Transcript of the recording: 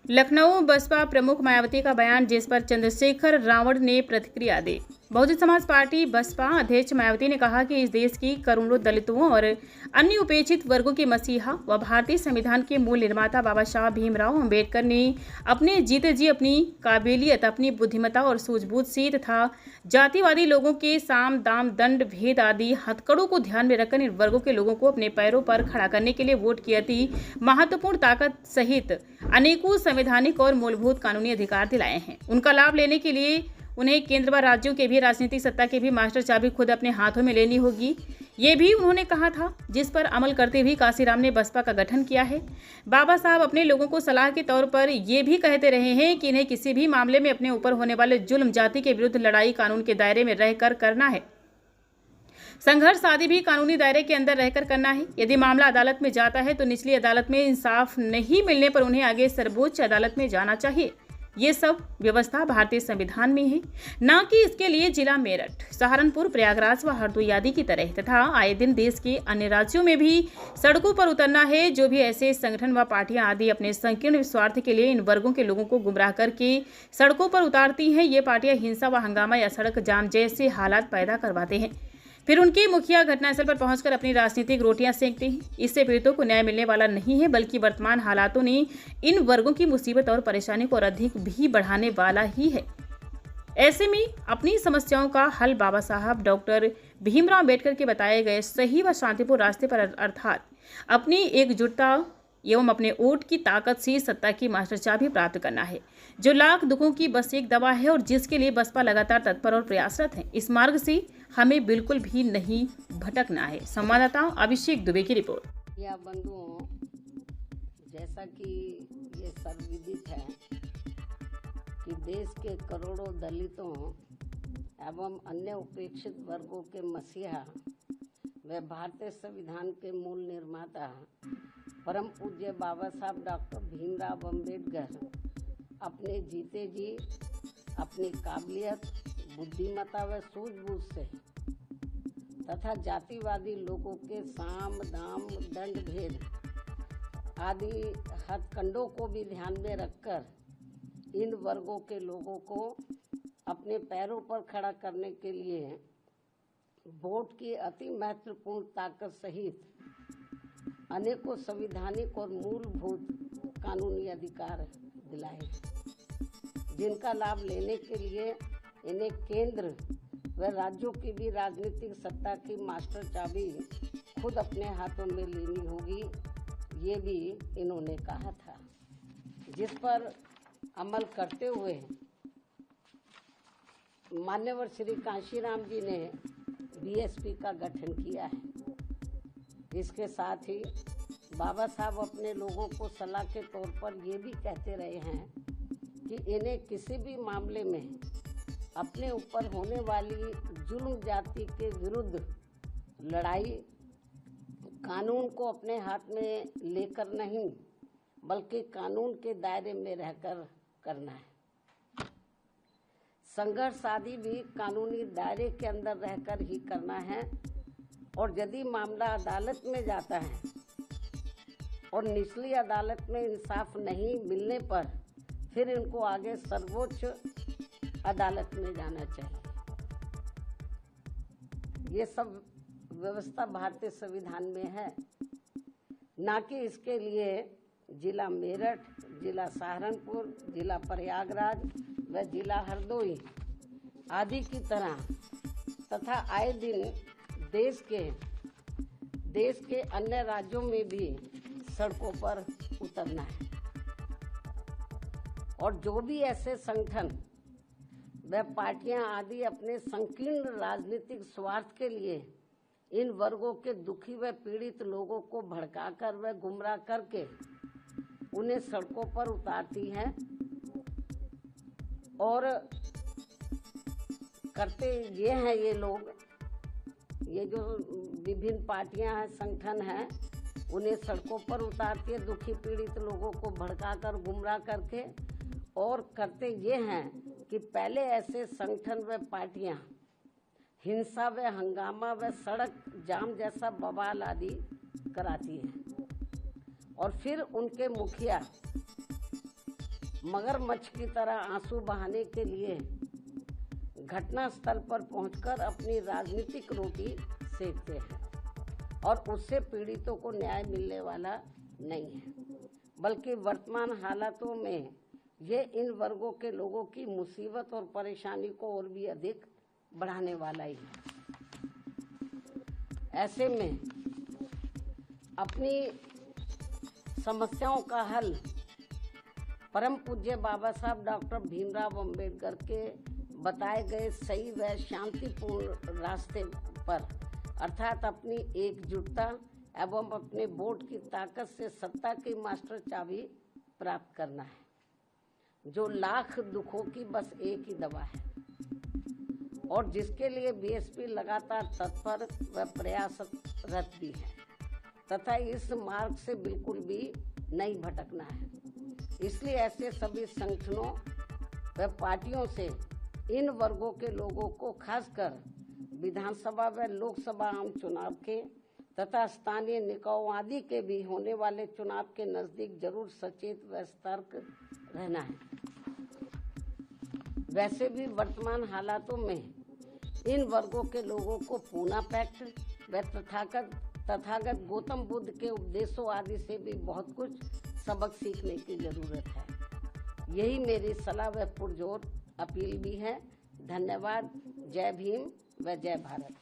लखनऊ बसपा प्रमुख मायावती का बयान, जिस पर चंद्रशेखर रावण ने प्रतिक्रिया दी। बहुजन समाज पार्टी बसपा अध्यक्ष मायावती ने कहा कि इस देश की करोड़ों दलितों और अन्य उपेक्षित वर्गों के मसीहा व भारतीय संविधान के मूल निर्माता बाबा साहब भीमराव अंबेडकर ने अपने जीते जी अपनी काबिलियत, अपनी बुद्धिमत्ता और सूझबूझ से तथा जातिवादी लोगों के साम दाम दंड भेद आदि हथकड़ों को ध्यान में रखकर इन वर्गों के लोगों को अपने पैरों पर खड़ा करने के लिए वोट की अति महत्वपूर्ण ताकत सहित अनेकों संवैधानिक और मूलभूत कानूनी अधिकार दिलाए हैं। उनका लाभ लेने के लिए उन्हें केंद्र व राज्यों के भी राजनीतिक सत्ता के भी मास्टर चाबी खुद अपने हाथों में लेनी होगी। ये भी उन्होंने कहा था, जिस पर अमल करते हुए काशीराम ने बसपा का गठन किया है। बाबा साहब अपने लोगों को सलाह के तौर पर ये भी कहते रहे हैं कि इन्हें किसी भी मामले में अपने ऊपर होने वाले जुल्म, जाति के विरुद्ध लड़ाई कानून के दायरे में रहकर करना है। संघर्ष आदि भी कानूनी दायरे के अंदर रहकर करना है। यदि मामला अदालत में जाता है तो निचली अदालत में इंसाफ नहीं मिलने पर उन्हें आगे सर्वोच्च अदालत में जाना चाहिए। ये सब व्यवस्था भारतीय संविधान में है, न कि इसके लिए जिला मेरठ, सहारनपुर, प्रयागराज व हरदोई आदि की तरह तथा आए दिन देश के अन्य राज्यों में भी सड़कों पर उतरना है। जो भी ऐसे संगठन व पार्टियां आदि अपने संकीर्ण स्वार्थ के लिए इन वर्गों के लोगों को गुमराह करके सड़कों पर उतारती हैं, ये पार्टियां हिंसा व हंगामा या सड़क जाम जैसे हालात पैदा करवाते हैं। फिर उनके मुखिया घटनास्थल पर पहुंचकर अपनी राजनीतिक रोटियां सेंकते हैं। इससे पीड़ितों को न्याय मिलने वाला नहीं है, बल्कि वर्तमान हालातों ने इन वर्गों की मुसीबत और परेशानी को और अधिक भी बढ़ाने वाला ही है। ऐसे में अपनी समस्याओं का हल बाबा साहब डॉक्टर भीमराव अंबेडकर के बताए गए सही व शांतिपूर्ण रास्ते पर अर्थात अपनी एकजुटता एवं अपने वोट की ताकत से सत्ता की मास्टर चाबी प्राप्त करना है, जो लाख दुखों की बस एक दवा है और जिसके लिए बसपा लगातार तत्पर और प्रयासरत है। इस मार्ग से हमें बिल्कुल भी नहीं भटकना है। संवाददाता अभिषेक दुबे की रिपोर्ट। या बंधुओं, जैसा कि ये सर्वविदित है कि देश के करोड़ों दलितों एवं अन्य उपेक्षित वर्गों के मसीहा व भारतीय संविधान के मूल निर्माता परम पूज्य बाबा साहब डॉक्टर भीमराव अंबेडकर अपने जीते जी अपनी काबिलियत, बुद्धिमत्ता व सूझबूझ से तथा जातिवादी लोगों के साम दाम दंड भेद आदि हथकंडों को भी ध्यान में रखकर इन वर्गों के लोगों को अपने पैरों पर खड़ा करने के लिए वोट की अति महत्वपूर्ण ताकत सहित अनेकों संवैधानिक और मूलभूत कानूनी अधिकार दिलाए, जिनका लाभ लेने के लिए इन्हें केंद्र व राज्यों की भी राजनीतिक सत्ता की मास्टर चाबी खुद अपने हाथों में लेनी होगी। ये भी इन्होंने कहा था, जिस पर अमल करते हुए मान्यवर श्री काशीराम जी ने बीएसपी का गठन किया है। इसके साथ ही बाबा साहब अपने लोगों को सलाह के तौर पर ये भी कहते रहे हैं कि इन्हें किसी भी मामले में अपने ऊपर होने वाली जुल्म जाति के विरुद्ध लड़ाई कानून को अपने हाथ में लेकर नहीं, बल्कि कानून के दायरे में रहकर करना है। संघर्ष आदि भी कानूनी दायरे के अंदर रहकर ही करना है। और यदि मामला अदालत में जाता है और निचली अदालत में इंसाफ नहीं मिलने पर फिर इनको आगे सर्वोच्च अदालत में जाना चाहिए। ये सब व्यवस्था भारतीय संविधान में है, ना कि इसके लिए जिला मेरठ, जिला सहारनपुर, जिला प्रयागराज व जिला हरदोई आदि की तरह तथा आए दिन देश के अन्य राज्यों में भी सड़कों पर उतरना है। और जो भी ऐसे संगठन व पार्टियां आदि अपने संकीर्ण राजनीतिक स्वार्थ के लिए इन वर्गों के दुखी व पीड़ित लोगों को भड़काकर व गुमराह करके उन्हें सड़कों पर उतारती हैं और करते ये हैं, ये जो विभिन्न पार्टियां हैं, संगठन हैं, उन्हें सड़कों पर उतारती है दुखी पीड़ित लोगों को भड़काकर गुमराह करके। और करते ये हैं कि पहले ऐसे संगठन व पार्टियां हिंसा व हंगामा व सड़क जाम जैसा बवाल आदि कराती हैं और फिर उनके मुखिया मगरमच्छ की तरह आंसू बहाने के लिए घटना स्थल पर पहुंचकर अपनी राजनीतिक रोटी सेकते हैं और उससे पीड़ितों को न्याय मिलने वाला नहीं है, बल्कि वर्तमान हालातों में ये इन वर्गों के लोगों की मुसीबत और परेशानी को और भी अधिक बढ़ाने वाला ही है। ऐसे में अपनी समस्याओं का हल परम पूज्य बाबा साहब डॉक्टर भीमराव अंबेडकर के बताए गए सही व शांतिपूर्ण रास्ते पर, अर्थात अपनी एकजुटता एवं अपने वोट की ताकत से सत्ता की मास्टर चाबी प्राप्त करना है, जो लाख दुखों की बस एक ही दवा है और जिसके लिए बीएसपी लगातार तत्पर व प्रयासरत भी है तथा इस मार्ग से बिल्कुल भी नहीं भटकना है। इसलिए ऐसे सभी संगठनों व पार्टियों से इन वर्गों के लोगों को खासकर विधानसभा व लोकसभा आम चुनाव के तथा स्थानीय निकायों आदि के भी होने वाले चुनाव के नजदीक जरूर सचेत व सतर्क रहना है। वैसे भी वर्तमान हालातों में इन वर्गों के लोगों को पूना पैक्ट व तथागत गौतम बुद्ध के उपदेशों आदि से भी बहुत कुछ सबक सीखने की जरूरत है। यही मेरी सलाह व पुरजोर अपील भी है। धन्यवाद। जय भीम व जय भारत।